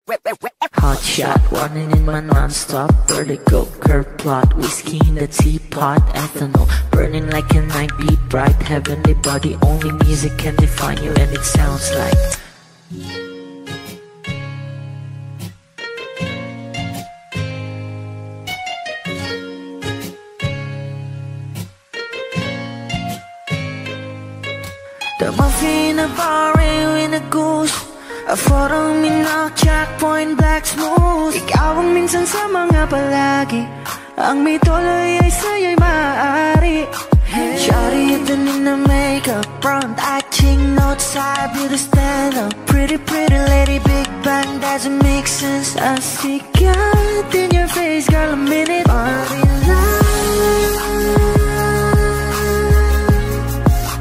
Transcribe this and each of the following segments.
Hot shot, running in my non-stop vertigo, curve plot, whiskey in the teapot, ethanol, burning like a night beat, bright heavenly body, only music can define you and it sounds like the muffin, a bar, in a goose, a photo, minok, checkpoint, black smooth. Ikaw ang minsan sa mga palagi, ang may tuloy ay sa'yo'y maaari. Shawty, ito in the makeup, front acting, outside, beauty stand up. Pretty, pretty lady, big bang, doesn't make sense. I see God in your face, girl, a minute. Body love,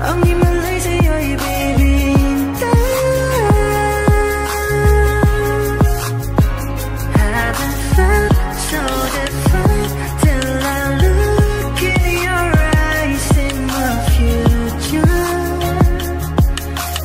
ang himalay sa'yo'y baby. Haven't felt so different till I look in your eyes, in my future.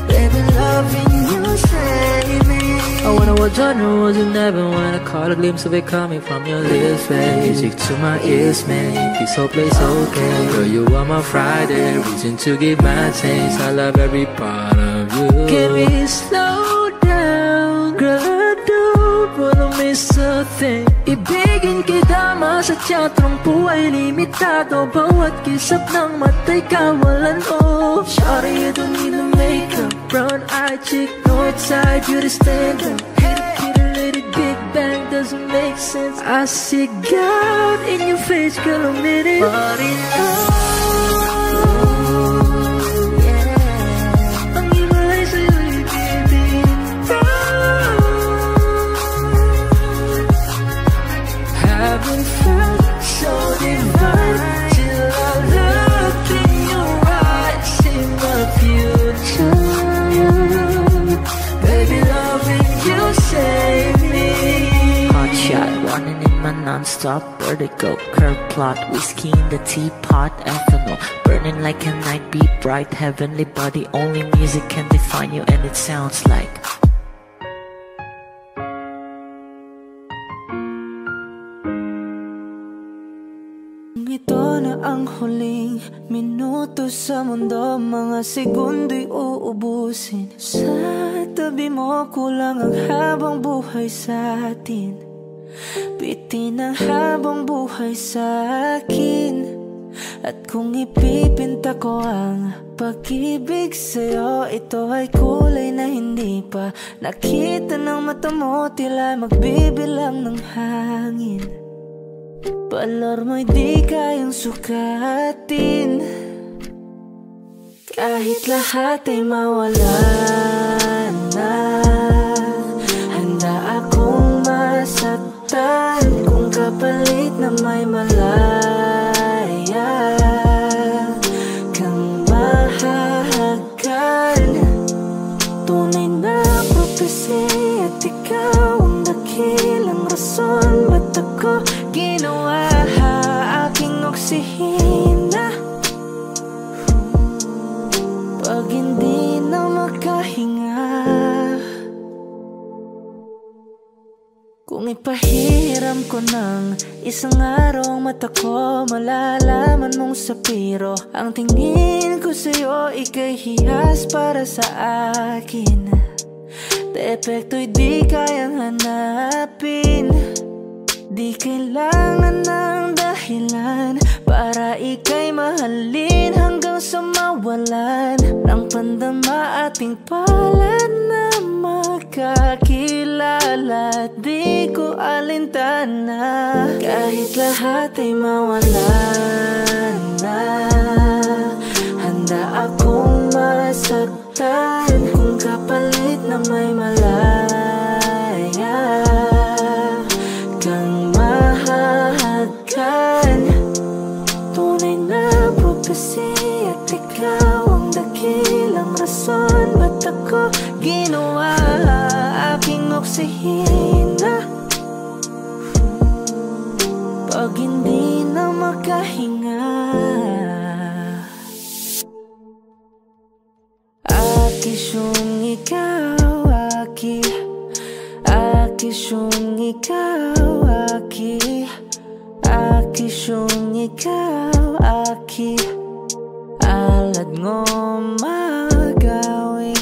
Baby, loving you save me. I wonder what genre was in heaven when I caught a glimpse of it coming from your lips, babe. Music to my ears, man. This whole place okay. Girl, you are my Friday, reason to give my taste. I love every part of you. Can we slow down, girl? I don't wanna miss a thing. Ibigin kita, masadya trangpo ay limitado. Bawat kisap ng mata'y kawalan, oh. Shawty, you don't need no makeup, brown-eyed chick, north-side, beauty stand-up. Kitty lady, big bang, doesn't make sense. I see God in your face, girl, a minute. Body love, yeah. Ang himalay sa'yo'y baby. Haven't felt so divine till I look in your eyes, in my future. Baby, loving you save me. Hot shot, running in my non-stop vertigo, curve plot, whiskey in the teapot, ethanol, burning like a night beat, bright heavenly body, only music can define you and it sounds like ito na ang huling minuto sa mundo, mga segundo'y uubusin. Sa tabi mo kulang ang habang buhay sa atin, bitin ang habang buhay sa akin. At kung ipipinta ko ang pag-ibig sa'yo, ito ay kulay na hindi pa nakita ng mata mo, tila magbibilang ng hangin. Balor mo'y di kayang sukatin, kahit lahat ay mawala na. Handa akong masaktan kung kapalit na may malaya kang mahahagan. Tunay na prophecy at ikaw ang dakilang rason ba't ako ginawa aking oksihina. Pag hindi na makahinga, kung ipahiram ko ng isang araw ang mata ko, malalaman mong sapiro ang tingin ko sa'yo, ika'y hiyas para sa akin. Depekto'y di kayang hanapin, di kailangan ng dahilan para ika'y mahalin hanggang sa mawalan ng pandama ating palad na makakilala. Di ko alintana kahit lahat ay mawalan na. Handa akong masaktan kung kapalit na may malaya kang mahahagan. Tunay na prophecy at ikaw ang dakilang rason ba't ako ginawa aking oksihina. Pag hindi na makahinga, akis yung ikaw, akis Akishong ikaw, aki. Akishong ikaw, aki. Alad ngo magawi.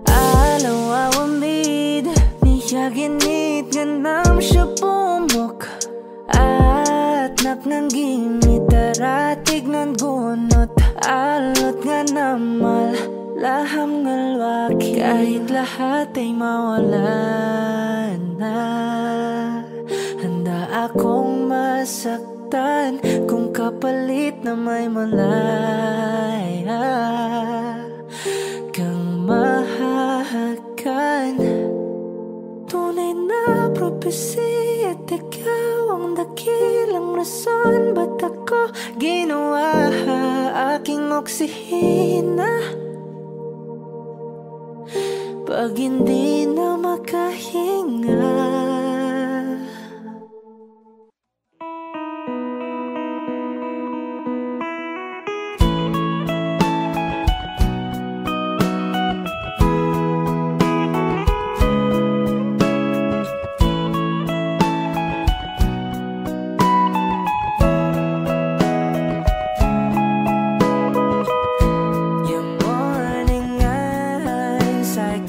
Alaw awamid, niya ginit nga nam siya pumok. At naknanggimit daratig ng gunot. Alot nga namal, laham ngalwaki. Kahit lahat ay mawala na, handa akong masaktan kung kapalit na may malaya kang mahahakan. Tunay na propesya at ikaw ang dakilang rason ba't ako ginawa aking oksihina pag hindi na makahinga.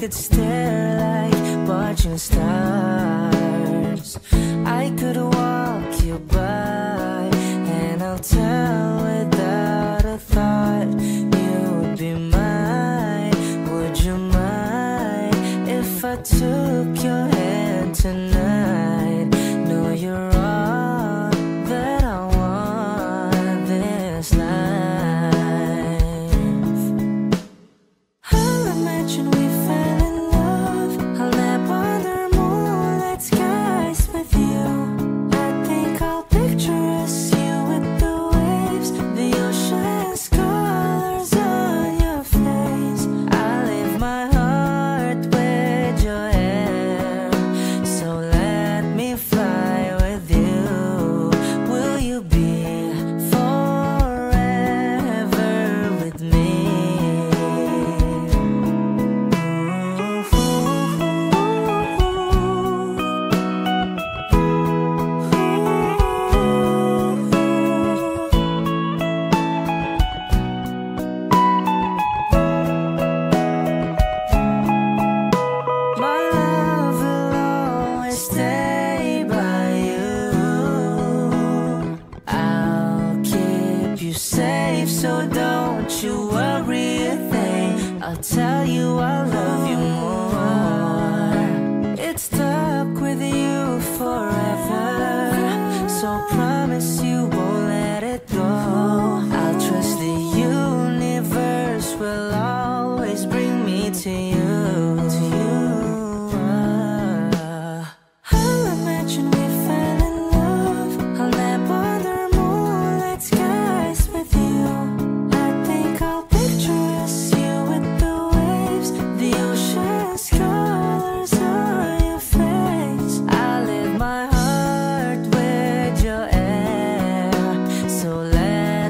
Could stare like watching stars. I could walk you by, and I'll tell without a thought you would be mine. Would you mind if I took your hand tonight? No, you're all that I want this life. I'll imagine we safe, so don't you worry a thing. I'll tell you I love you more. It's stuck with you forever, so promise you won't let it go. I'll trust the universe will always bring me to you. I'll imagine we fell in love. I'll never under moonlight skies with you. I think I'll picture us, you with the waves, the ocean's colors on your face. I live my heart with your air, so let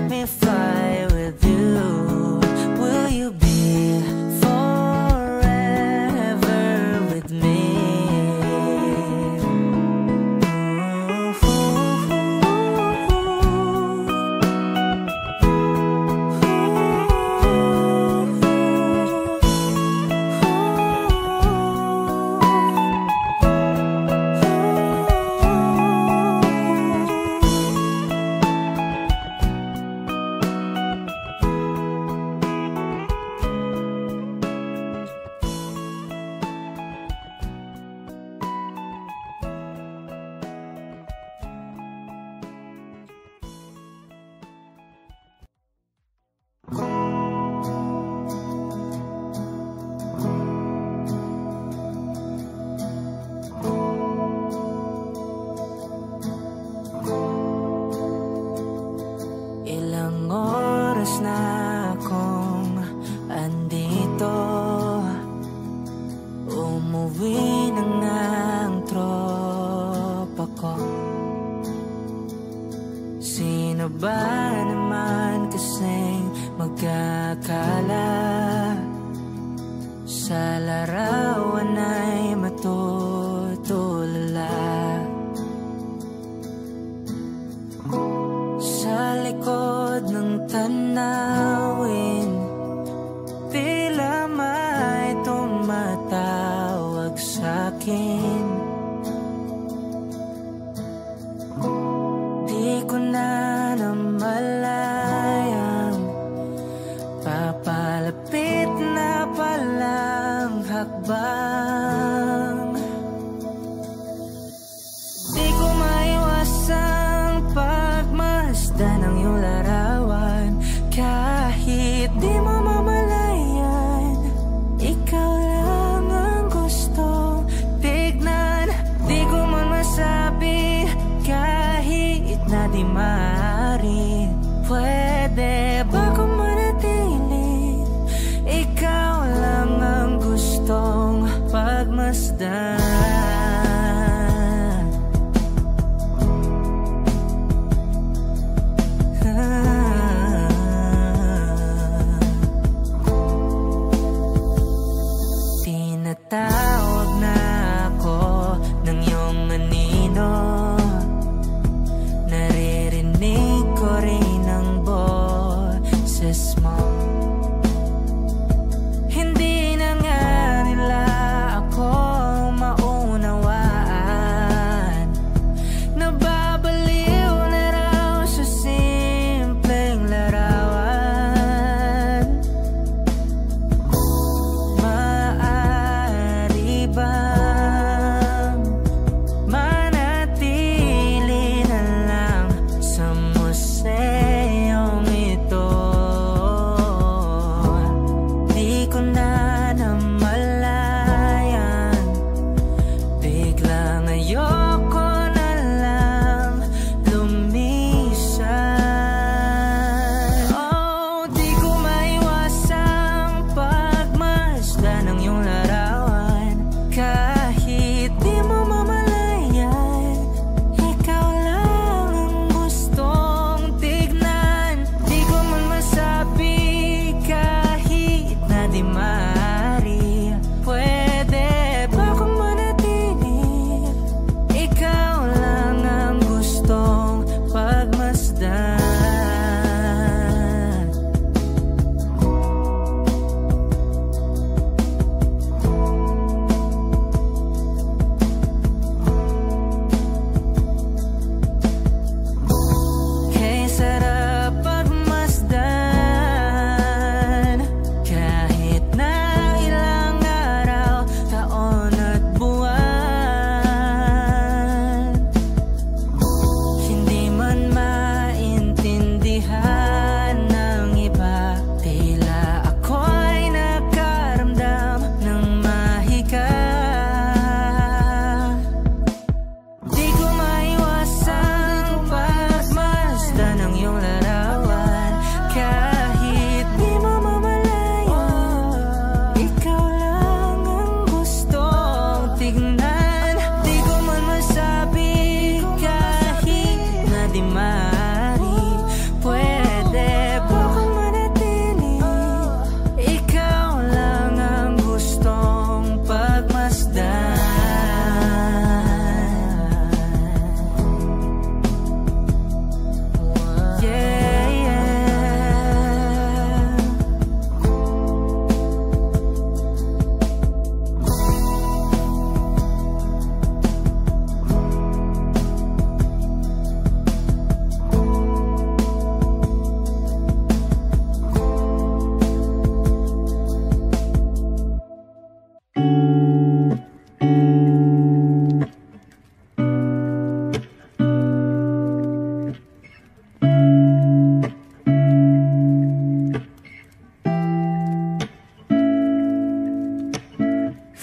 akin. Di ko na namalayang papalapit na palang hakbang. Di ko maiwasang pagmasdan ng iyong larawan. Kahit di mo mamalayan, ikaw lang ang gustong tignan. Di ko man masabi kahit na di maaari. Pwede ba kung manatili? Ikaw lang ang gustong pagmasdan. Tinatawag na ako ng iyong anino. Naririnig ko rin ang boses mo. Hindi na nga nila ako maunawaan. Nababaliw na raw sa simpleng larawan. Maaari bang manatili na lang sa museyong ito? Di ko na namalayan, biglang ayoko na lang lumisan. Oh, di ko maiwasang pagmasdan ng iyong larawan. Kahit di mo mamalayan, ikaw lang ang gustong tignan. Di ko man masabi kahit na di maaari. Pwede ba kung manatili? Ikaw lang ang gustong pagmasdan. Kay sarap pagmasdan, kahit na ilang araw, taon at buwan. Hindi man maintindihan ng iba, tila ako'y nakaramdam ng mahika. Di ko maiwasang pagmasdan ng iyong larawan. Kahit di mo mamalayan, ikaw lang ang gustong tignan. Di ko man masabi kahit na di maaari. Pwede ba kung manatili? Ikaw lang ang gustong pagmasdan. Yeah, yeah.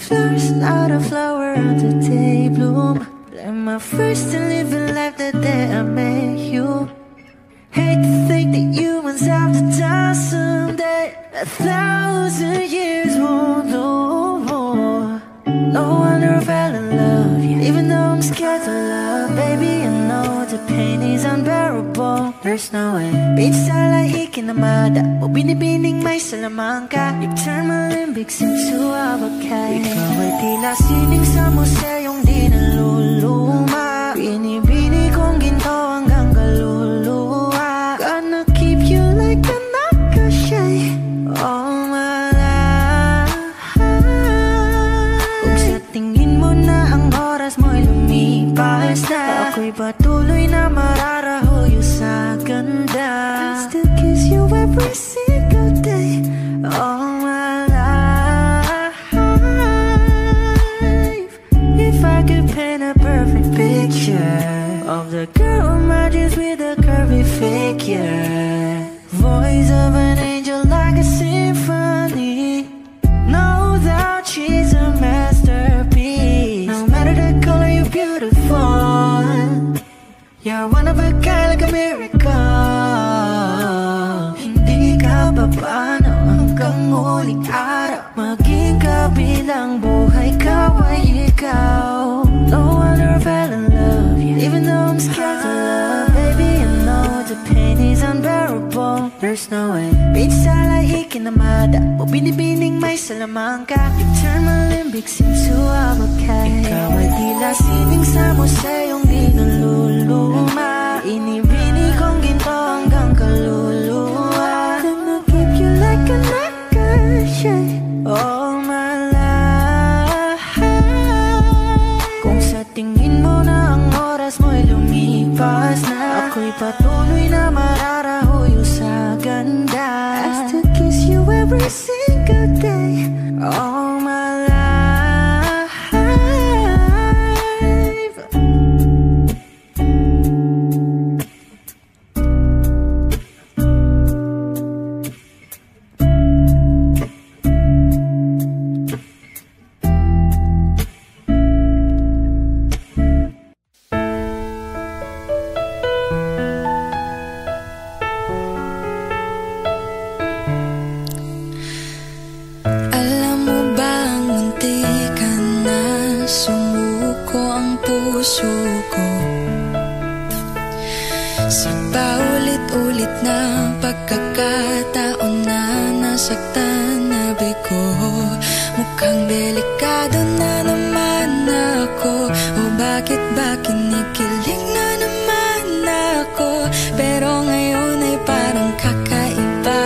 Flowers not a flower until they bloom. Like my first to live a life the day I met you. Hate to think that humans have the time someday. 1,000 years won't know more. No wonder I fell in love, yeah. Even though I'm scared to love, baby, I know the pain is unbearable. There's no way Pinsala ikinamada o binibining may salamangka. You turn my limbics into abakay. Ikaw ay tila sining sa museyong di naluluma. Binibini kong ginto hanggang kaluluwa. Gonna keep you like a nakashay all my life. Kung sa tingin mo na ang lumipas na. Ako'y patuloy na mararahuyo sa ganda. I still kiss you every single day all my life. If I could paint a perfect picture of the girl on my dreams with a curvy figure, voice of an angel like a symphony. No doubt she's a masterpiece. No matter the color, you're beautiful. You're one of a kind, like a miracle. Hindi ka papaano hanggang huling araw. Maging kabilang buhay ka ay ikaw. No wonder I fell in love, even though I'm scared to love. Baby, I know the pain is unbearable. There's no way Pinsala ikinamada o binibining may salamang ka. You turn my limbics into avocado. Ikaw ay tila sining sa museyong di naluluma. Inibini kong ginto hanggang kaluluwa. Gonna keep you like a necklace all my life. Kung sa tingin mo na ang oras mo'y lumipas na, ako'y patuloy na mararahuyo sa ganda. I still kiss you every single day all my life. Sa paulit-ulit na pagkakataon na nasaktan na bigo, mukhang delikado na naman ako. O bakit ba kinikilig na naman ako? Pero ngayon ay parang kakaiba.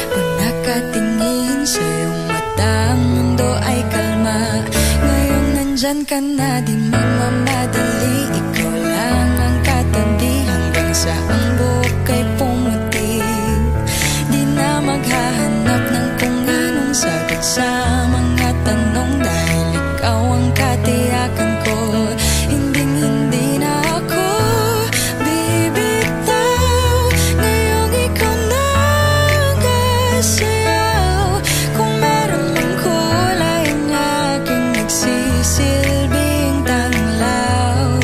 Pag nakatingin sa iyong mata, ang mundo ay kalma. Ngayon nandyan ka na, di magmamadali. Ikaw lang ang katabi hanggang sa ang buhok ay pumuti. Di na maghahanap ng kung anong sagot sa mga tanong, dahil ikaw ang katiyakan ko. Hinding-hindi na ako bibitaw. Ngayong ikaw na ang kasayaw. Kung meron mang kulay ang aking nagsisilbing tanglaw,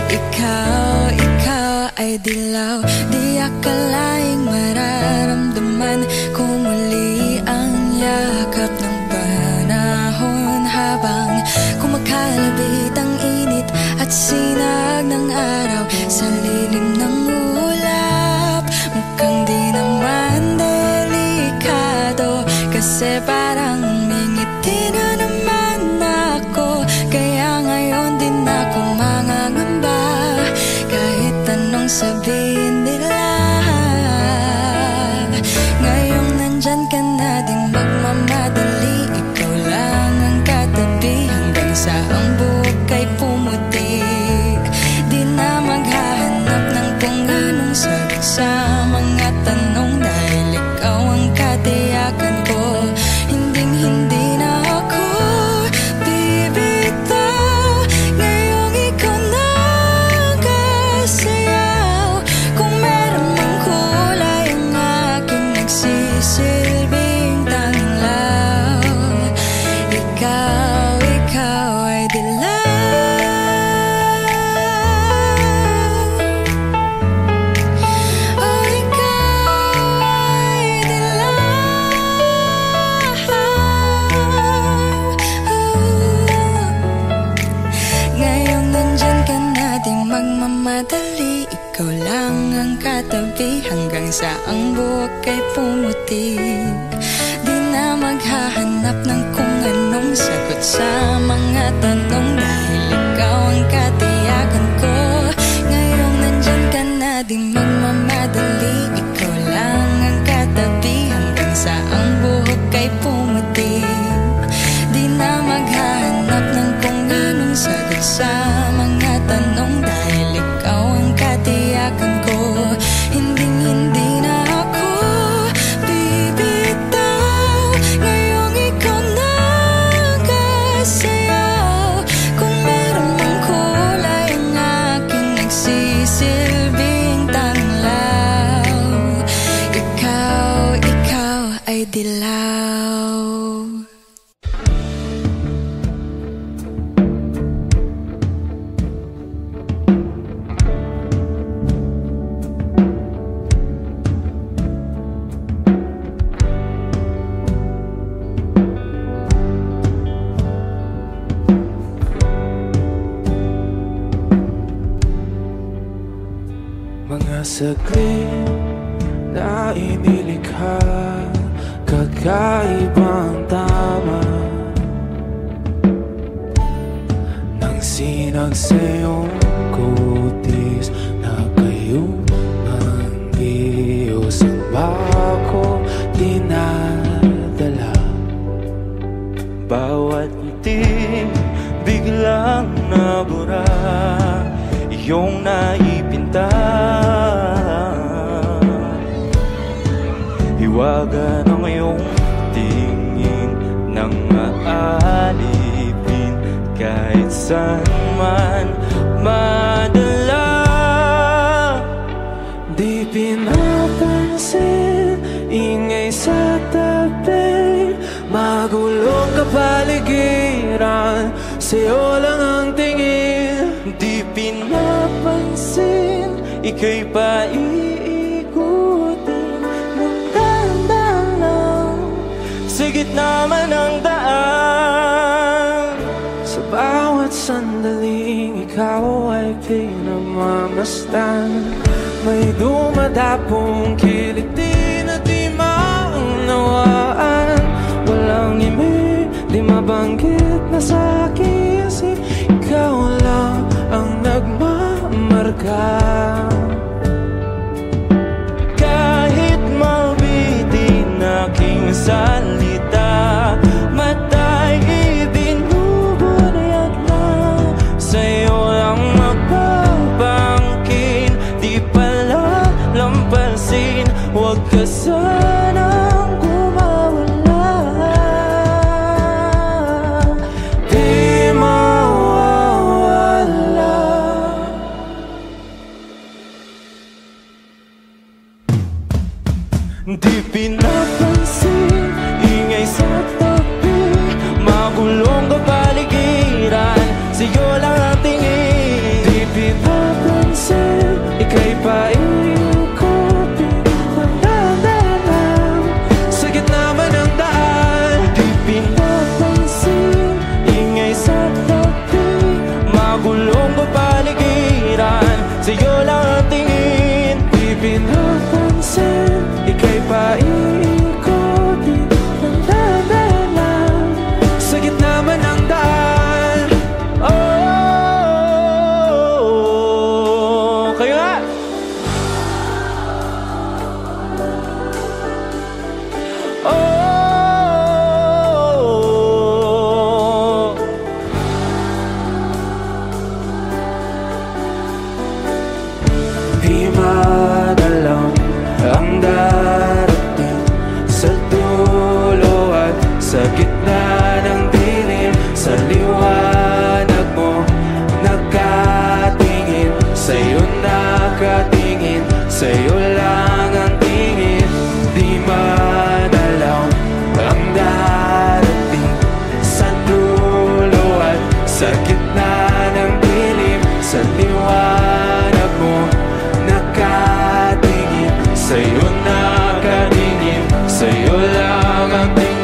ikaw ay dilaw. Di akalaing mararamdaman ko muli ang yakap ng panahon, habang kumakalabit ang init at sinag ng araw sa lilim ng ulap. Mukhang di naman delikado, kasi parang mingiti na naman ako. Kaya ngayon din ako mangangamba, kahit anong sabihin nila. Ngayong nandyan ka na, di magmamadali. Ikaw lang ang katabi hanggang sa ang buhok ay pumutik. Di na maghahanap ng kung anong sagot sa mga tanong, dahil ikaw ang katiyakan ko. Hinding-hindi na ako bibitaw. Ngayong ikaw na ang kasayaw. Kung meron mang kulay ang aking nagsisilbing tanglaw, ikaw ay dilaw. Oh, ikaw ay dilaw. Ngayong nandyan ka na, di magmamadali. Ikaw lang ang katabi hanggang sa ang buhok ay pumutik. Di na maghahanap ng kung anong sagot sa mga tanong, dahil ikaw ang katiyakan ko. Ngayong nandyan ka na, di magmamadali. Ikaw lang ang katabi hanggang sa ang buhok ay pumutik. Di na maghahanap ng kung anong sagot sa mga dilaw. Mga saglit na inilikha, kakaibang tama nang sinag sa iyong kutis na kayong manggiyos ang bako dinadala. Bawat ngiti biglang nabura, iyong naipinta. Hiwaga ng iyong tingin nang maalipin kahit saan man madala. Di pinapansin, ingay sa tabi, magulong kapaligiran, sa'yo lang ang tingin. Di pinapansin, ika'y paiikutin ng dahan-dahan lang sa gitna man ng daan. Sa bawat sandaling ikaw ay pinagmamasdan, may dumadapong kiliti na di maunawaan. Walang imi, di mabanggit na sa aking isip, ikaw lang ang nagmamarka. Kahit mabitin aking salita, matay ibinubunayat lang, sa'yo lang magpapangkin. Di pala lampasin, huwag ka sanang kumawala. Di mawawala. Di pinapansin, ingay sa tabi, magulong kapaligiran, sa'yo lang ang tingin. Di pinapansin, ika'y paiikutin ng dahan-dahan sa gitna man ng daan. Di pinapansin, ingay sa tabi, magulong kapaligiran, sa'yo lang ang tingin. Di pinapansin, ika'y paiikutin ng dahan-dahan sa gitna man ng daan. Oh, kayo nga! Oh, di madalang ang darating sa dulo at sa gitna ng dilim. Sa liwanag mo nakatingin, sa'yo nakatingin, sa'yo lang ang tingin. Di madalaw ang darating sa dulo at sa gitna ng dilim. Sa liwanag mo nakatingin, sa'yo nakatingin, sa'yo lang ang tingin.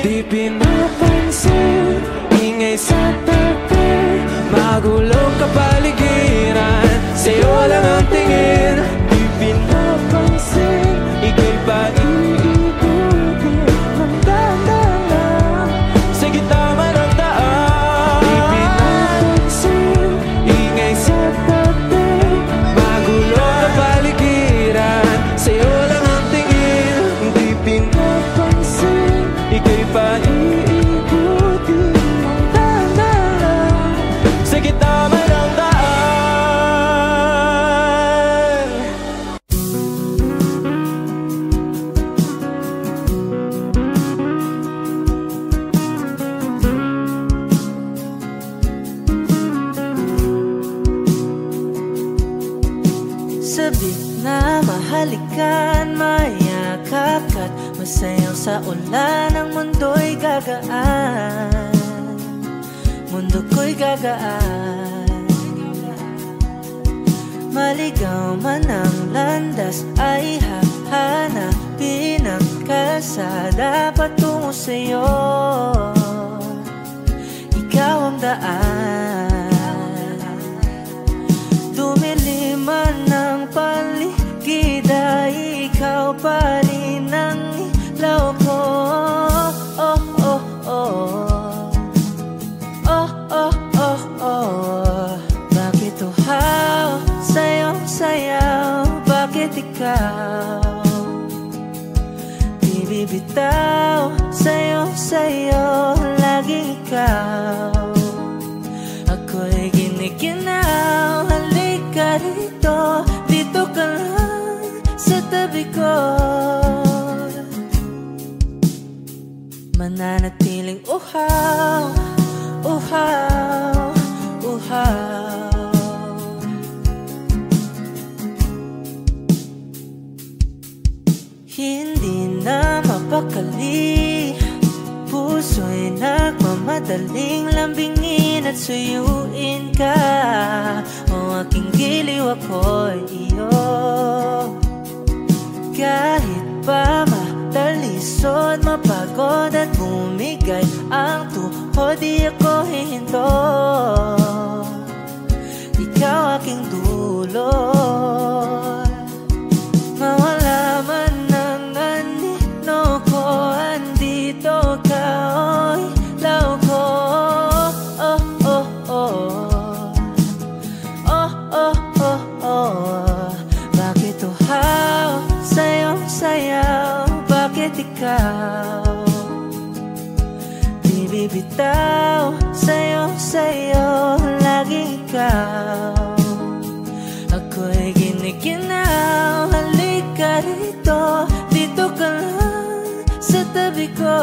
Di pinapansin, ingay sa tabi, magulong kapaligiran, sa'yo lang ang tingin. Di pinapansin, ika'y paiikutin ng dahan-dahan sa gitna man ng daan. Di pinapansin, ingay sa tabi, magulong kapaligiran, sa'yo lang ang tingin. Di pinapansin, ika'y paiikutin ng dahan-dahan sa gitna man ng daan. halikan, mayakap ka't masayaw sa ulan. Ang mundo'y gagaan, mundo ko'y gagaan. Maligaw man ang landas ay hahanapin ang kalsada patungo sa'yo. Ikaw ang daan, dumilim man ang paligid ay ikaw pa rin ang ilaw ko. Oh, oh, oh. Bakit uhaw sa'yong sayaw? Bakit ikaw di bibitaw? Sa'yong sayo, laging ikaw. Ako'y giniginaw, halika rito, dito ka lang sa tabi ko. Mananatiling uhaw, uhaw, uhaw. Hindi na mapakali, puso'y nagmamadaling lambingin at suyuin ka. O aking giliw ako'y iyo, kahit pa matalisod, mapagod at bumigay ang tuhod, di ako hihinto. Ikaw aking dulot, mawala man ang anino ko, andito ka, oy, law ko. Oh, oh, oh, oh, oh, oh, oh. Bakit uhaw sa'yong sayaw? Bakit ikaw di bibitaw? Sa'yong sayo, laging ikaw. Ako'y giniginaw, halika rito, dito ka lang sa tabi ko.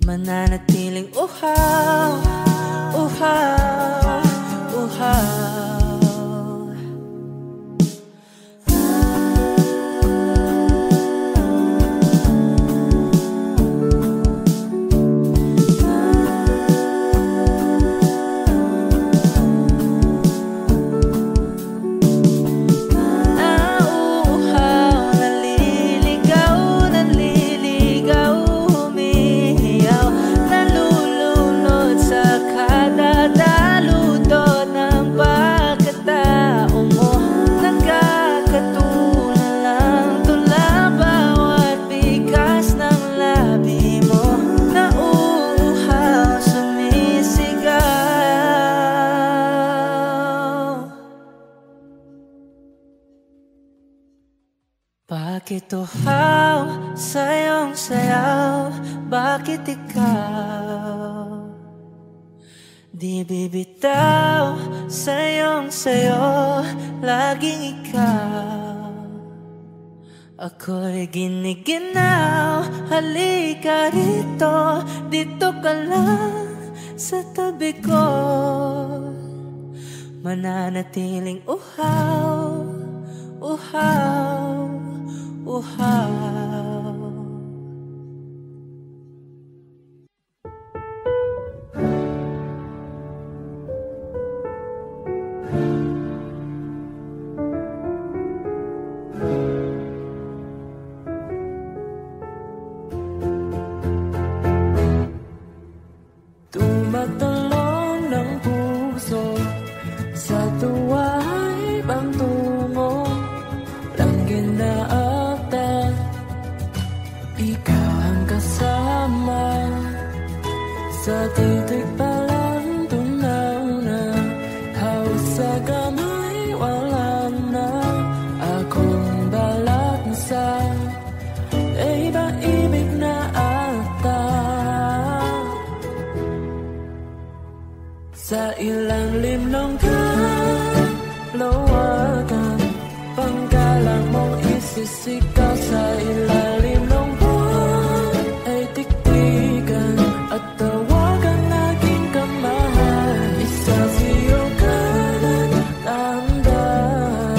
Mananatiling uhaw, uhaw, uhaw. Bakit uhaw sa'yong sayaw? Bakit ikaw di bibitaw? Sa'yong sayo, laging ikaw. Ako'y giniginaw, halika rito, dito ka lang sa tabi ko. Mananatiling uhaw, uhaw, uhaw. Tumatalon ng puso sa tuwa'y pangtungo, langgin na akta, ikaw ang kasama. Sa titik pa lang tunaw na, hawas sa kamay wala na. Akong balat na sa iba-ibig na akta. Sa ilang limnong kalawakan, panggalang mong isisikaw. Sa ilalim ng buwan ay tiktikan at tawagan aking kamahal. Isa sa'yo ka nagtandaan.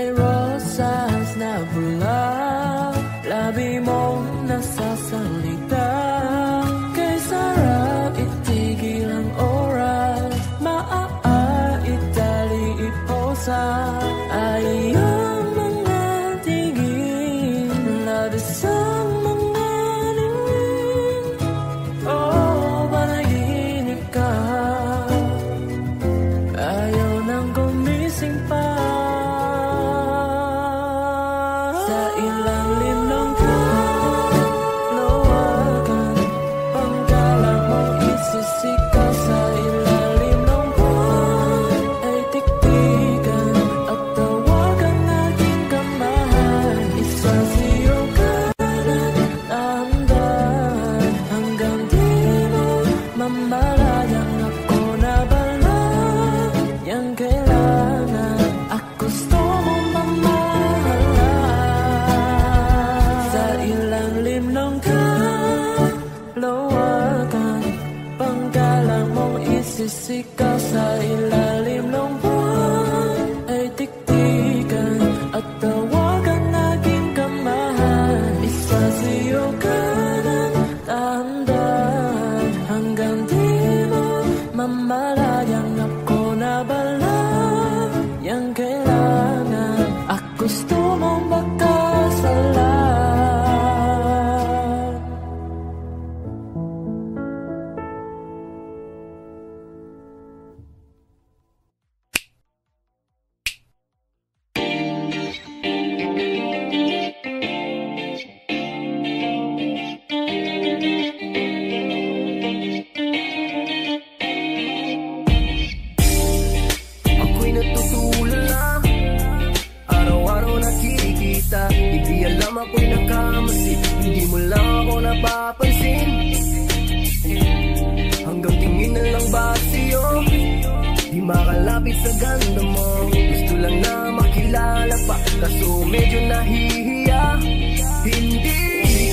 may rosas na bula, labi mong nasasalita. Kay sarap itigil ang oras, itali iposa. Ayang mga tingin, labis ang mga ningin. Oh, panaginip ka, ayaw nang gumising pa. Sa ilalim ng kalawakan, pangkalan mong isisikaw. Sa ilalim ng buwan ay tiktikan at tawagan aking kamahal. Isasiyo ka ng dahan-dahan hanggang di mo mamalayang ako na bala. Yang kailangan ako gusto mong mamahalan. Sa ilalim ng kalawakan, pangkalan mong isisikaw. Sa ilalim ng buwan ay tiktikan at tawagan aking kamahal. Isasiyo ka ng dahan-dahan hanggang di mo mamalayang ako na bala. Yang kailangan ako gusto mong magkasalan. Ako'y natutulala, araw-araw nakikita. Hindi alam ako'y nakamasid, hindi mo lang ako napapansin. Hanggang tingin na lang ba sa'yo, di makalapit sa ganda mo. Gusto lang na makilala pa, kaso medyo nahihiya. Hindi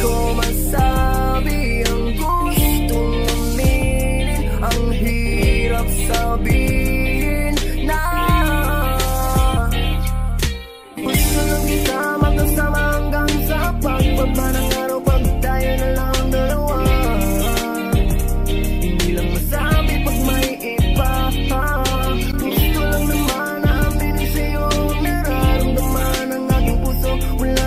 ko masabi ang gustong aminin, ang hirap sabihin na gusto lang kita magkasama hanggang sa pagbaba ng araw. Pag tayo na lang ang dalawa, hindi lang masabi pag may iba. Gusto lang naman na aminin sa'yo ang nararamdaman ng aking puso. Wala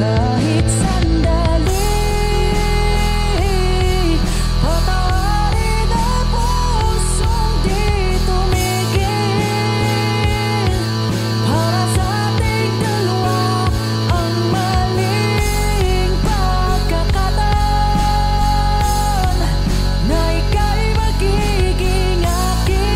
Kahit sandali, patawarin ang pusong di tumigil. Para sa ating dalawa ang maling pagkakataon na ika'y magiging akin.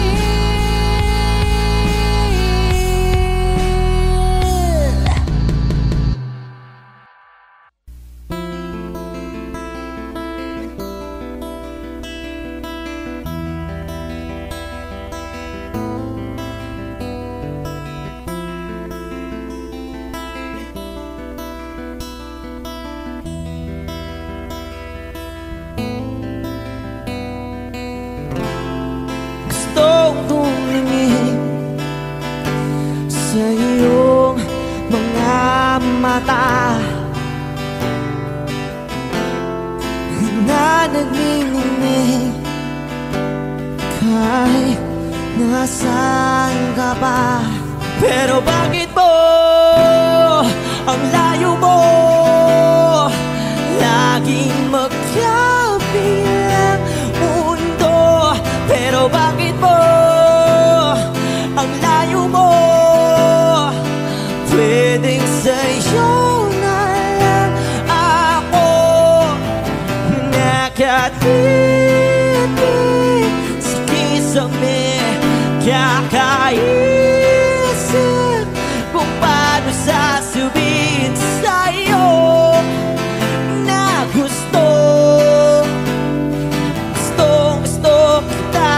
Gustong tumingin sa iyong mga mata na nagniningning kahit nasaan ka pa. Pero bakit mo ang layo mo laging magkabilang mundo? Pero bakit mo ang layo mo pwedeng sa'yo na lang ako nakatitig sa kisame, kakaisip kung paano sasabihin sa'yo na gustong kita.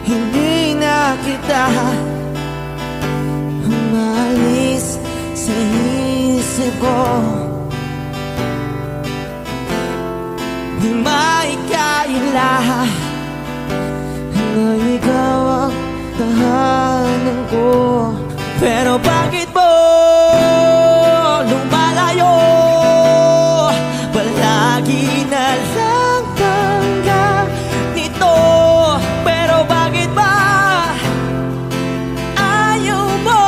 Hindi na kita umalis sa isip ko. Di maikaila na ikaw ang tahanan ko. Pero bakit mo lumalayo? Palagi na lang hanggang nito. Pero bakit ba ayaw mo?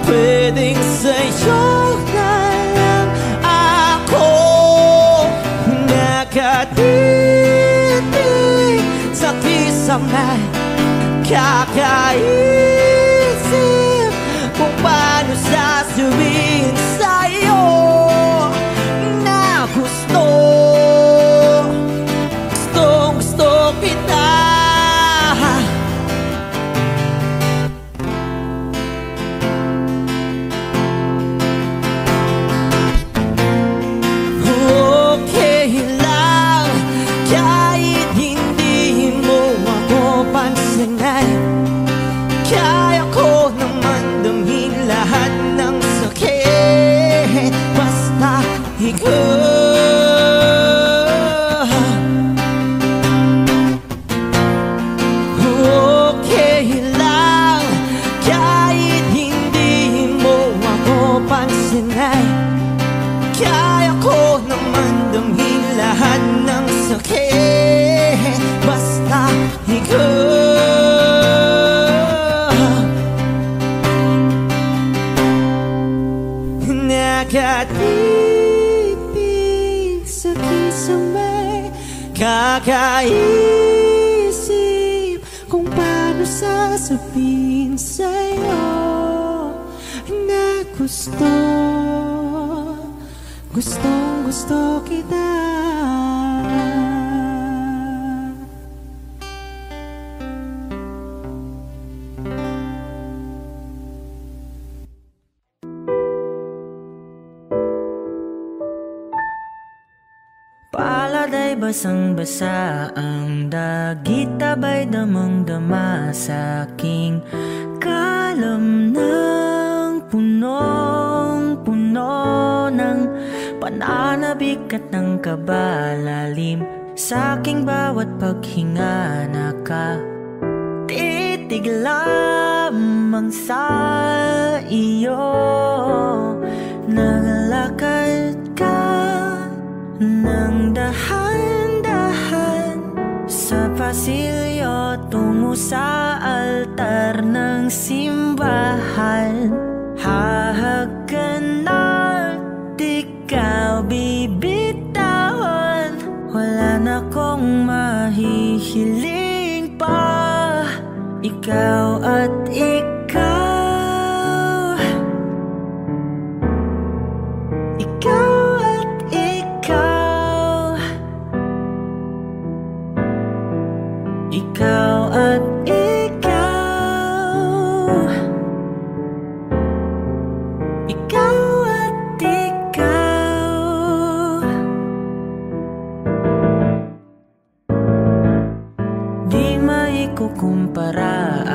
Pwedeng sa'yo na lang ako nakatitig sa kisame, kakaisip kung paano sasabihin sa'yo na gustong kita. Okay lang kahit hindi mo ako pansinin. Kaya ko naman damhin lahat ng sakit basta ikaw. Okay lang kahit hindi mo ako pansinin. Kaya ko naman damhin lahat ng sakit basta ikaw. Nakatitig sa kisame, kakaisip kung paano sasabihin sa'yo na gustong kita. Palad ay basang-basa ang dagit, tabay damang-dama sa aking kalamnang punong-puno ng pananabik at ng kabalalim sa aking bawat paghinga. Nakatitig lamang sa iyo. Naglalakad ka ng dahan-dahan sa pasilyo tungo sa altar ng simbahan. Hahagan at ikaw bibitawan. Wala na kong mahihiling pa. Ikaw at ikaw. Ikaw at ikaw. Ikaw at ikaw. Ikaw at ikaw. Di maikukumpara.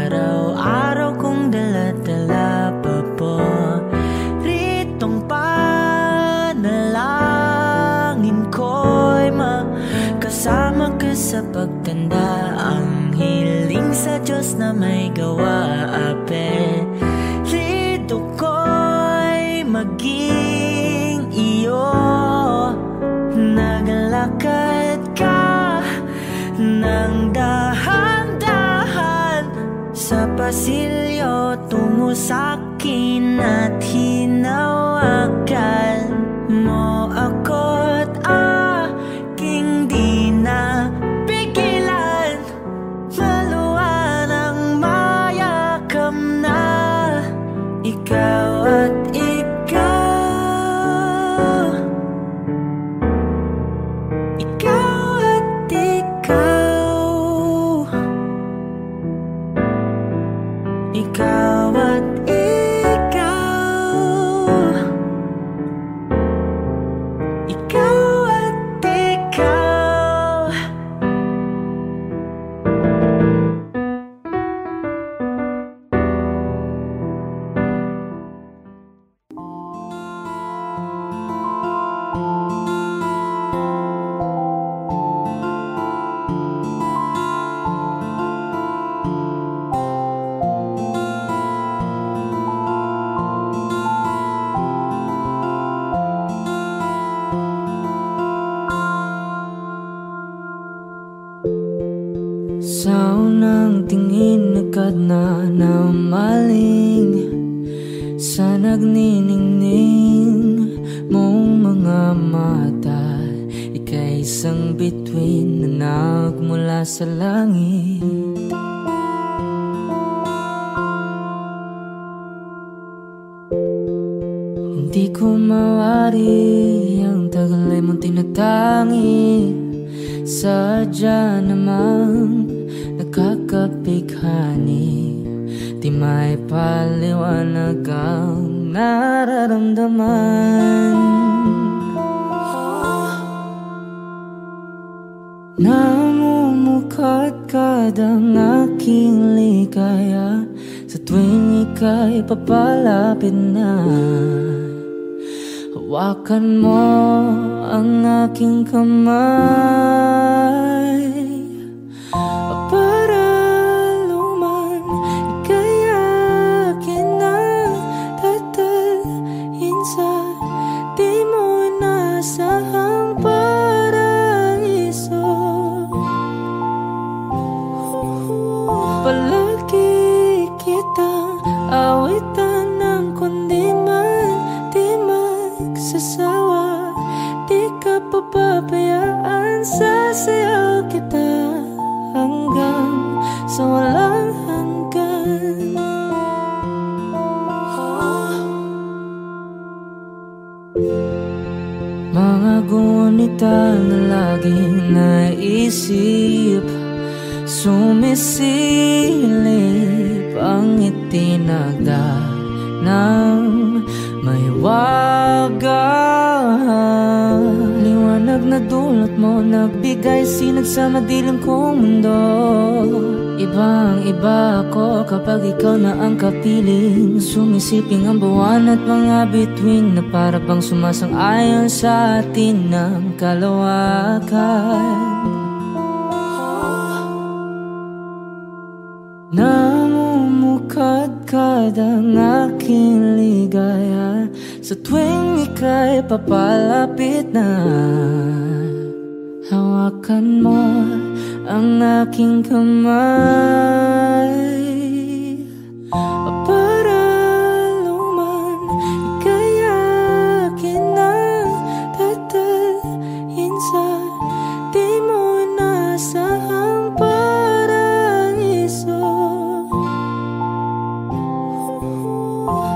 Araw-araw kong dala-dala paboritong panalangin ko'y makasama ka sa pagtanda. Ang hiling sa Diyos na may gawa. Apelyido ko'y maging iyo. Naglalakad ka ng dahan-dahan sa pasilyo tungo sa'kin at hinawakan mo ako't aking di na pigilan. Maluwan ang mayakap na ikaw at ikaw. Ikaw at ikaw. Ikaw at ikaw. Ikaw at ikaw. Sa unang tingin agad na namaling sa nagniningning mong mga mata. Ika'y isang bituin na nagmula sa langit. Hindi ko mawari ang tagal ay mong tinatangi. Sadya namang nakakapighani. Di may paliwanag ang nararamdaman. Namumukadkad ang aking ligaya sa tuwing ika'y papalapit na. Hawakan mo ang aking kamay para luman ika'y akin na tatalhin sa di mo inasahang paraiso. Palagi kitang awitan ng kundi man di magsasawa. Di ka papabayaan, sasayaw kita hanggang sa walang hanggan. Mga gunita na laging naisip, sumisilip ang itinagda ng may waga. Liwanag na pinadulot mo, nagbigay sinag sa madilim kong mundo. Ibang iba ako kapag ikaw na ang kapiling. Sumisiping ang buwan at mga bituin na para bang sumasang-ayon sa atin ng kalawakan. Namumukadkad ang aking ligaya sa tuwing ika'y papalapit na. Hawakan mo ang aking kamay para luman ika'y akin na tatalhin sa di mo nasahang paraiso.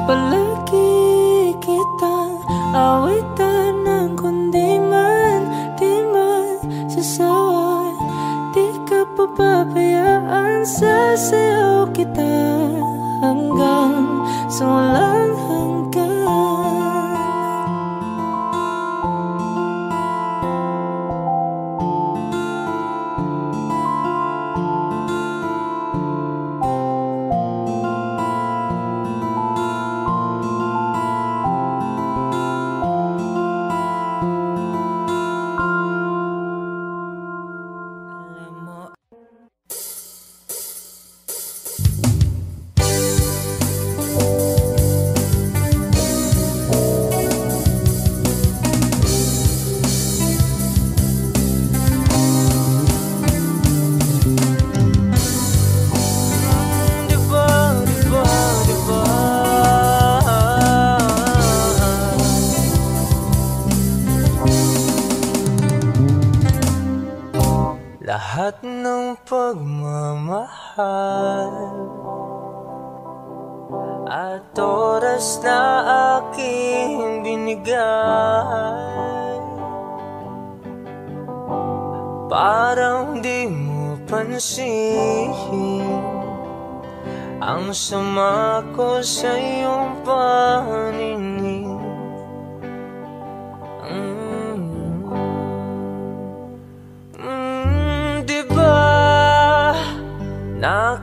Palagi kitang awitan ng kundi man di man sasawa. Di ka papabayaan, sasayaw kita hanggang sa walang hanggan. Lahat ng pagmamahal at oras na aking binigay, parang di mo pansin ang sama ko sa iyong paninig.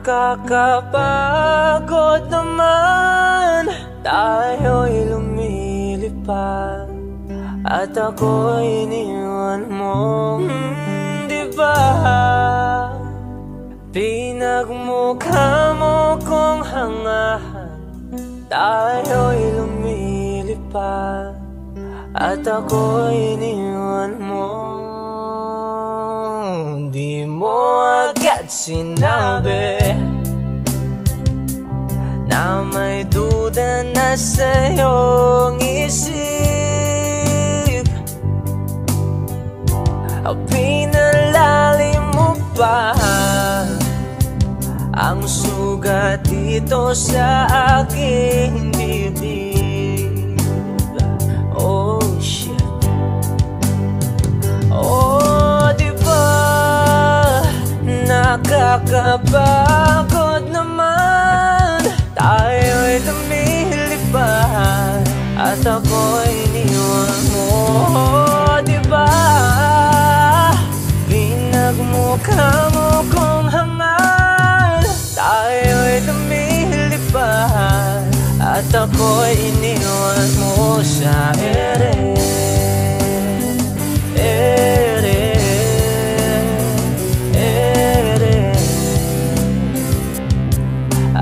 Nakakapagod naman, tayo'y lumilipad at ako'y iniwan mo. Diba pinagmukha mo kong hangahan, tayo'y lumilipad at ako'y iniwan mo. Di mo agad sinabi na may duda na sa iyong isip. Pinalalim mo pa ang sugat dito sa aking bibig. Oh shit. Oh, di ba nakakapagod naman, tayo'y lumilipad at ako'y iniwan mo. Di ba pinagmukha mo kong hangal, tayo'y lumilipad at ako'y iniwan mo sa ere.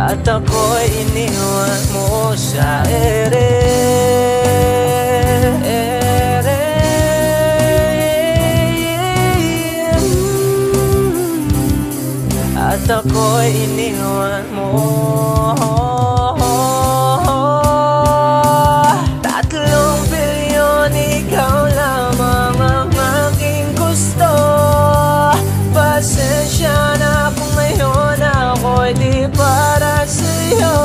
At ako'y iniwan mo sa ere. At ako'y iniwan mo. 3 bilyon, ikaw lamang ang aking gusto. Pasensya na kung ngayon ako'y di para sa'yo.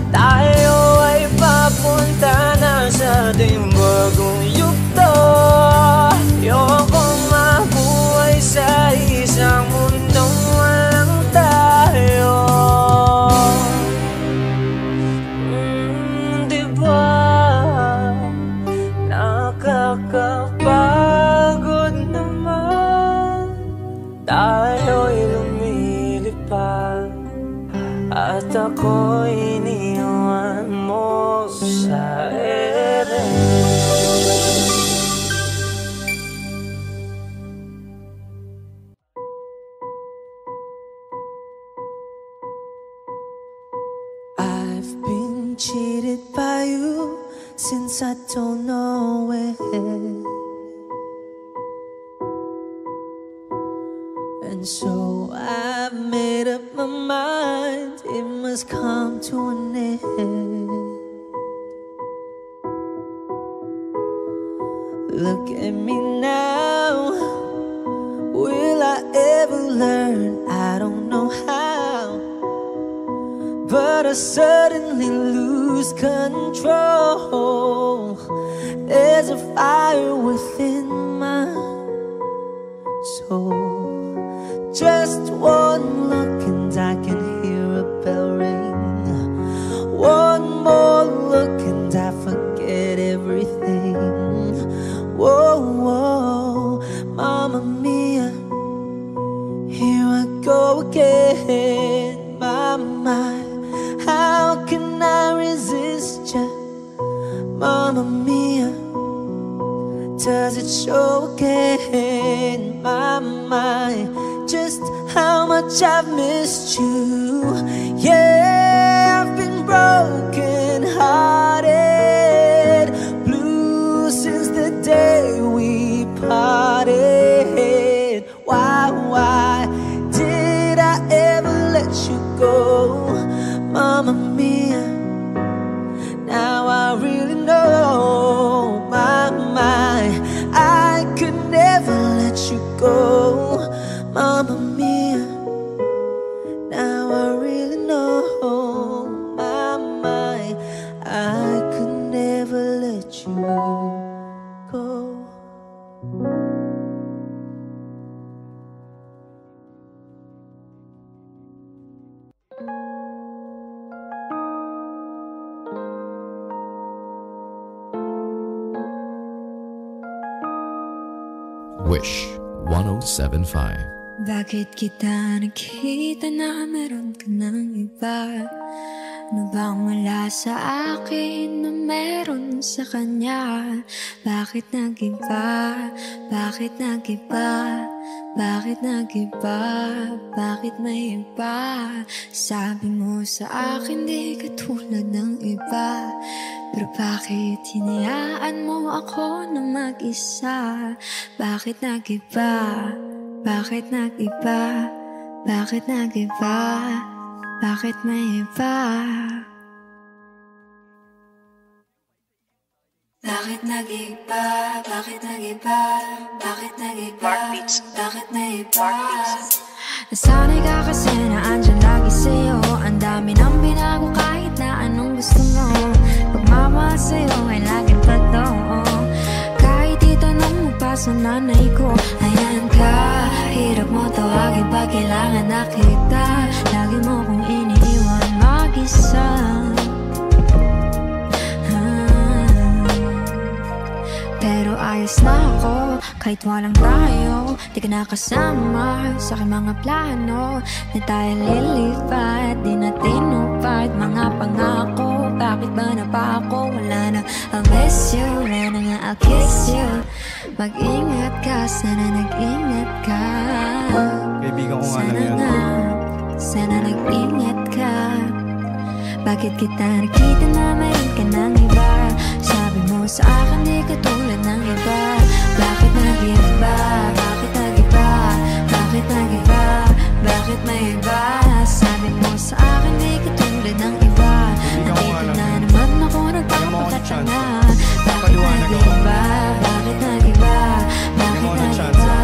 Tayo ay papunta na sa ating bagong yugto. Ayokong mabuhay sa isang mundong walang tayo. tayo'y lumilipad at ako'y iniwan mo sa ere. I've been cheated by you since I don't know when. And so I've made up my mind, it must come to an end. Look at me now, will I ever learn? I don't know how, but I suddenly lose control. There's a fire within my soul. Just one look and I can hear a bell ring. One more look and I forget everything. Whoa, whoa, Mamma Mia, here I go again. My, how can I resist ya? Mamma Mia, does it show again? My, just how much I've missed you. Yeah, I've been broken hearted, blue since the day we parted. Why did I ever let you go? Mamma Mia, now I really know. My, I could never let you go. Mamma Mia, now I really know. My, I could never let you go. Wish 107.5. Bakit kita nakita na meron ka ng iba? Ano bang wala sa akin na meron sa kanya? Bakit nag-iba? Bakit nag-iba? Bakit nag-iba? Bakit may iba? Sabi mo sa akin di katulad ng iba, pero bakit hinayaan mo ako na mag-isa? Bakit nag-iba? Bakit nag-iba? Bakit nag-iba? Bakit may iba? Bakit nag-iba? Bakit nag-iba? Bakit nag-iba? Bakit may iba? Nasanay ka kasi na andyan lagi sa'yo. Ang dami nang binago kahit na anong gusto mo. Pagmamahal sa'yo ay laging totoo. Kahit itanong mo pa sa nanay ko, ayan ka, hirap mo tawagin pag kailangan na kita. Lagi mo kong iniiwan mag-isa. Pero ayos na ako, kahit walang tayo. Di ka nakasama sa aking mga plano. Di tayo lilipat, di natin upad mga pangako. Bakit ba na pa ako? Wala na, I'll miss you. Wala na nga, I'll kiss you. Mag-ingat ka, sana nag-ingat ka. Kaibigan ko nga lang yan. Sana nag-ingat ka. Bakit kita nakita na mayroon ka ng iba? Sabi mo sa akin di katulad ng iba. Bakit nag-iba? Bakit nag-iba? Bakit nag-iba? Bakit may iba? Sabi mo sa akin di katulad ng iba. Nandito na naman ako nagpapakatanga. Bakit nag-iba? Bakit nag-iba? Bakit nag-iba?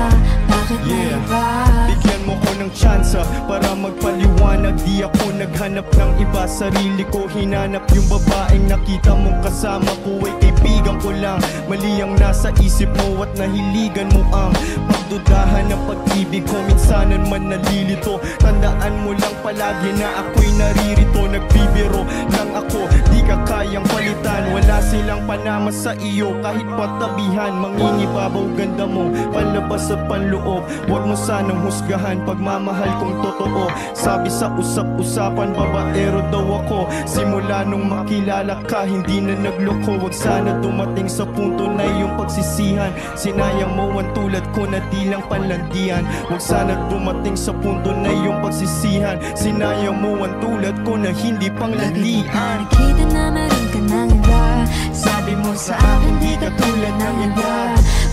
Bakit may iba? Bigyan mo ko ng tsansa para magpaliwanag na di ako naghanap ng iba. Sarili ko hinanap, yung babaeng nakita mong kasama ko ay kaibigan ko lang. Mali ang nasa isip mo at nahiligan mo ang pagdudahan ng pag-ibig ko. Minsanan man nalilito, tandaan mo lang palagi na ako'y naririto. Nagbibiro lang ako, di ka kayang palitan. Wala silang panama sa iyo kahit patabihan. Mangingibabaw ganda mo, palabas at panloob. Huwag mo sanang husgahan pagmamahal kong totoo. Sabi sa usap-usapan, babaero daw ako. Simula nung makilala ka, hindi na nagloko. Huwag sana dumating sa punto na iyong pagsisihan. Sinayang mo ang tulad ko na di lang panlandian. Huwag sana dumating sa punto na iyong pagsisihan. Sinayang mo ang tulad ko na hindi panglalian. Nakita na meron ka ng iba. Sabi mo sa akin di ka tulad ng iba.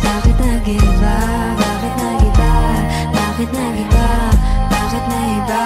Bakit nag-iba? Bakit nag-iba? Bakit nag-iba? Bakit nag-iba?